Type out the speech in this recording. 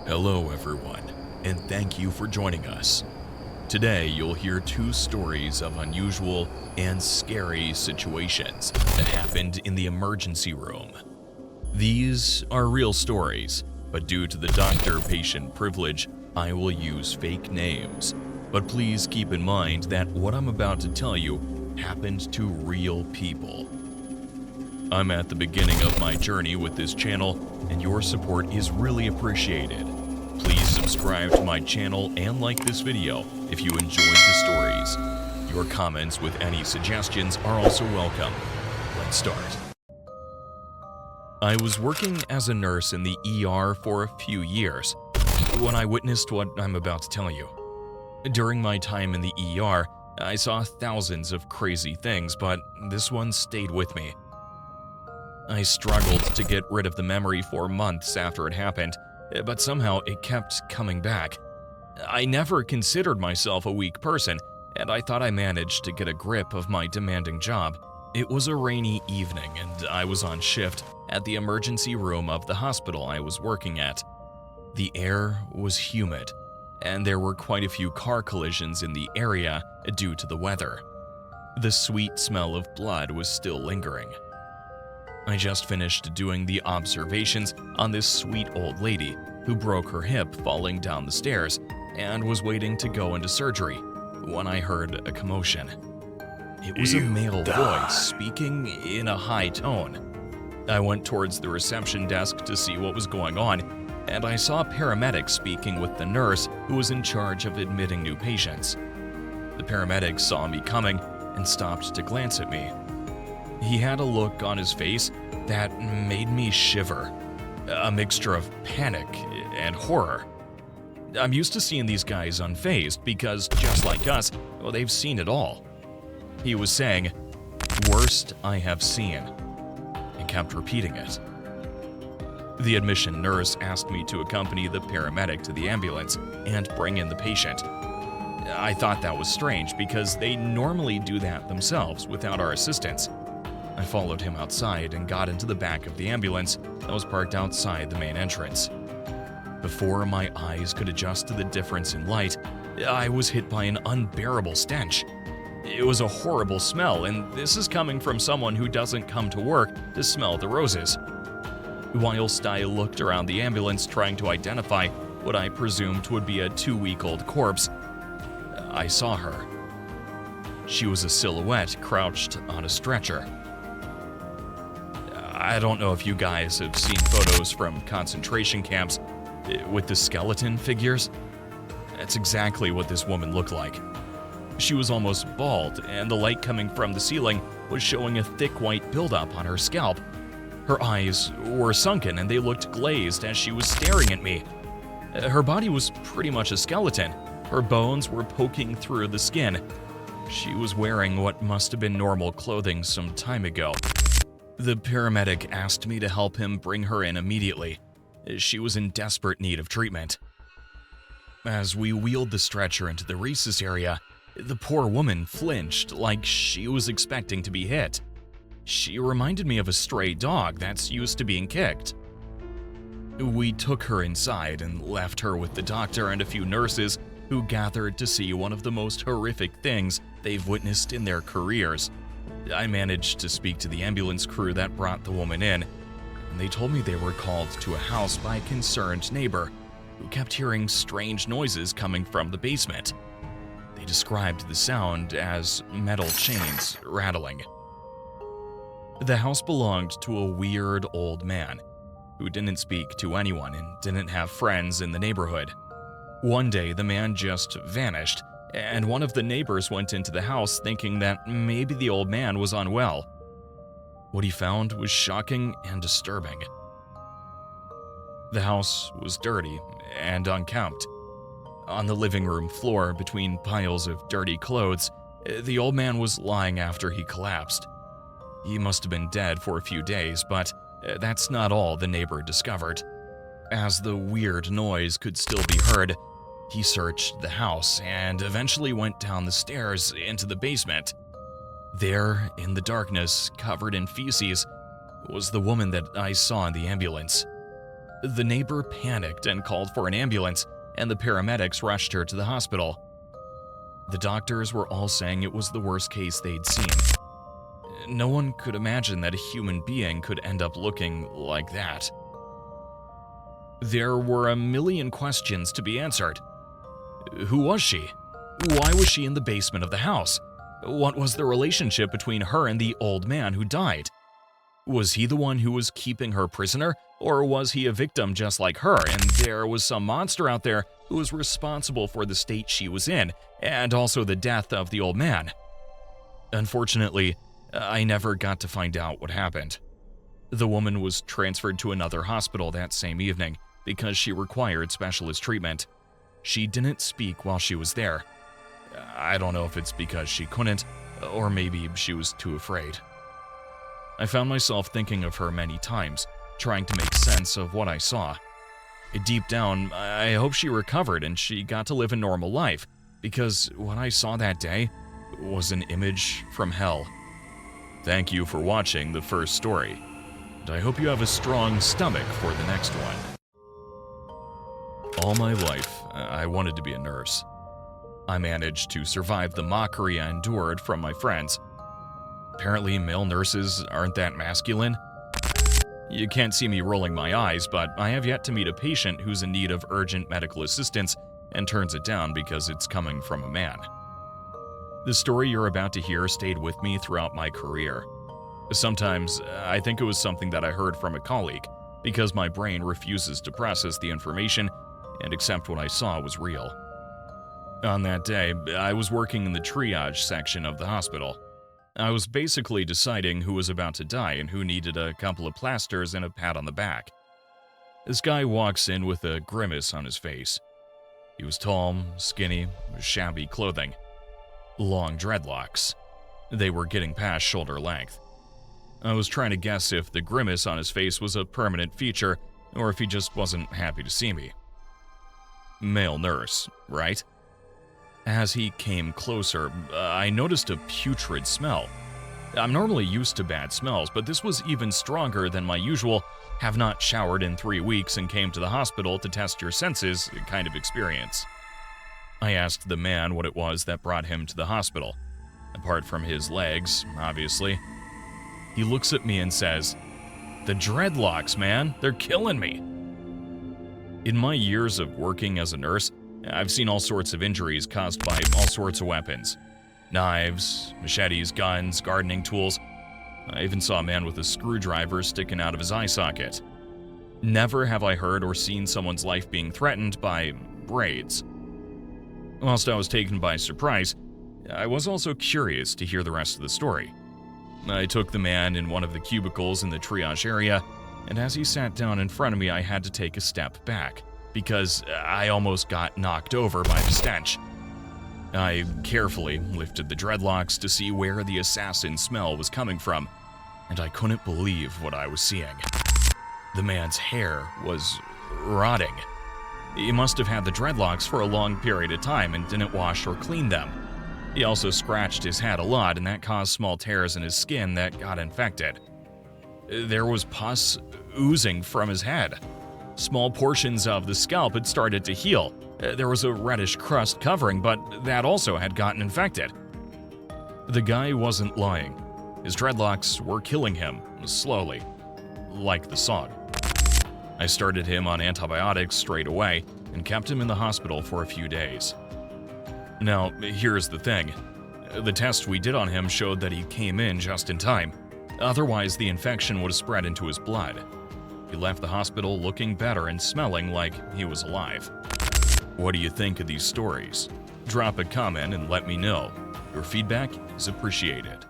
Hello, everyone, and thank you for joining us. Today, you'll hear two stories of unusual and scary situations that happened in the emergency room. These are real stories, but due to the doctor-patient privilege, I will use fake names. But please keep in mind that what I'm about to tell you happened to real people. I'm at the beginning of my journey with this channel, and your support is really appreciated. Please subscribe to my channel and like this video if you enjoyed the stories. Your comments with any suggestions are also welcome. Let's start. I was working as a nurse in the ER for a few years when I witnessed what I'm about to tell you. During my time in the ER, I saw thousands of crazy things, but this one stayed with me. I struggled to get rid of the memory for months after it happened, but somehow it kept coming back. I never considered myself a weak person, and I thought I managed to get a grip of my demanding job. It was a rainy evening, and I was on shift at the emergency room of the hospital I was working at. The air was humid, and there were quite a few car collisions in the area due to the weather. The sweet smell of blood was still lingering. I just finished doing the observations on this sweet old lady who broke her hip falling down the stairs and was waiting to go into surgery when I heard a commotion. It was a male voice speaking in a high tone. I went towards the reception desk to see what was going on, and I saw a paramedic speaking with the nurse who was in charge of admitting new patients. The paramedic saw me coming and stopped to glance at me. He had a look on his face that made me shiver, a mixture of panic and horror. I'm used to seeing these guys unfazed because, just like us, well, they've seen it all. He was saying, "Worst I have seen," and kept repeating it. The admission nurse asked me to accompany the paramedic to the ambulance and bring in the patient. I thought that was strange because they normally do that themselves without our assistance. I followed him outside and got into the back of the ambulance that was parked outside the main entrance. Before my eyes could adjust to the difference in light, I was hit by an unbearable stench. It was a horrible smell, and this is coming from someone who doesn't come to work to smell the roses. Whilst I looked around the ambulance trying to identify what I presumed would be a 2-week-old corpse, I saw her. She was a silhouette crouched on a stretcher. I don't know if you guys have seen photos from concentration camps with the skeleton figures. That's exactly what this woman looked like. She was almost bald, and the light coming from the ceiling was showing a thick white buildup on her scalp. Her eyes were sunken and they looked glazed as she was staring at me. Her body was pretty much a skeleton. Her bones were poking through the skin. She was wearing what must have been normal clothing some time ago. The paramedic asked me to help him bring her in immediately. She was in desperate need of treatment. As we wheeled the stretcher into the rhesus area, the poor woman flinched like she was expecting to be hit. She reminded me of a stray dog that's used to being kicked. We took her inside and left her with the doctor and a few nurses who gathered to see one of the most horrific things they've witnessed in their careers. I managed to speak to the ambulance crew that brought the woman in, and they told me they were called to a house by a concerned neighbor who kept hearing strange noises coming from the basement. They described the sound as metal chains rattling. The house belonged to a weird old man who didn't speak to anyone and didn't have friends in the neighborhood. One day, the man just vanished, and one of the neighbors went into the house thinking that maybe the old man was unwell. What he found was shocking and disturbing. The house was dirty and unkempt. On the living room floor, between piles of dirty clothes, the old man was lying after he collapsed. He must have been dead for a few days, but that's not all the neighbor discovered. As the weird noise could still be heard, he searched the house and eventually went down the stairs into the basement. There, in the darkness, covered in feces, was the woman that I saw in the ambulance. The neighbor panicked and called for an ambulance, and the paramedics rushed her to the hospital. The doctors were all saying it was the worst case they'd seen. No one could imagine that a human being could end up looking like that. There were a million questions to be answered. Who was she? Why was she in the basement of the house? What was the relationship between her and the old man who died? Was he the one who was keeping her prisoner, or was he a victim just like her, and there was some monster out there who was responsible for the state she was in, and also the death of the old man? Unfortunately, I never got to find out what happened. The woman was transferred to another hospital that same evening because she required specialist treatment. She didn't speak while she was there. I don't know if it's because she couldn't, or maybe she was too afraid. I found myself thinking of her many times, trying to make sense of what I saw. Deep down, I hope she recovered and she got to live a normal life, because what I saw that day was an image from hell. Thank you for watching the first story, and I hope you have a strong stomach for the next one. All my life, I wanted to be a nurse. I managed to survive the mockery I endured from my friends. Apparently, male nurses aren't that masculine. You can't see me rolling my eyes, but I have yet to meet a patient who's in need of urgent medical assistance and turns it down because it's coming from a man. The story you're about to hear stayed with me throughout my career. Sometimes, I think it was something that I heard from a colleague, because my brain refuses to process the information and accept what I saw was real. On that day, I was working in the triage section of the hospital. I was basically deciding who was about to die and who needed a couple of plasters and a pat on the back. This guy walks in with a grimace on his face. He was tall, skinny, shabby clothing, long dreadlocks. They were getting past shoulder length. I was trying to guess if the grimace on his face was a permanent feature or if he just wasn't happy to see me. Male nurse, right? As he came closer, I noticed a putrid smell. I'm normally used to bad smells, but this was even stronger than my usual have not showered in 3 weeks and came to the hospital to test your senses kind of experience. I asked the man what it was that brought him to the hospital. Apart from his legs, obviously. He looks at me and says, "The dreadlocks, man, they're killing me." In my years of working as a nurse, I've seen all sorts of injuries caused by all sorts of weapons. Knives, machetes, guns, gardening tools. I even saw a man with a screwdriver sticking out of his eye socket. Never have I heard or seen someone's life being threatened by braids. Whilst I was taken by surprise, I was also curious to hear the rest of the story. I took the man in one of the cubicles in the triage area, and as he sat down in front of me, I had to take a step back, because I almost got knocked over by the stench. I carefully lifted the dreadlocks to see where the assassin smell was coming from, and I couldn't believe what I was seeing. The man's hair was rotting. He must have had the dreadlocks for a long period of time and didn't wash or clean them. He also scratched his head a lot, and that caused small tears in his skin that got infected. There was pus oozing from his head. Small portions of the scalp had started to heal. There was a reddish crust covering, but that also had gotten infected. The guy wasn't lying. His dreadlocks were killing him, slowly, like the song. I started him on antibiotics straight away and kept him in the hospital for a few days. Now, here's the thing. The test we did on him showed that he came in just in time. Otherwise, the infection would have spread into his blood. He left the hospital looking better and smelling like he was alive. What do you think of these stories? Drop a comment and let me know. Your feedback is appreciated.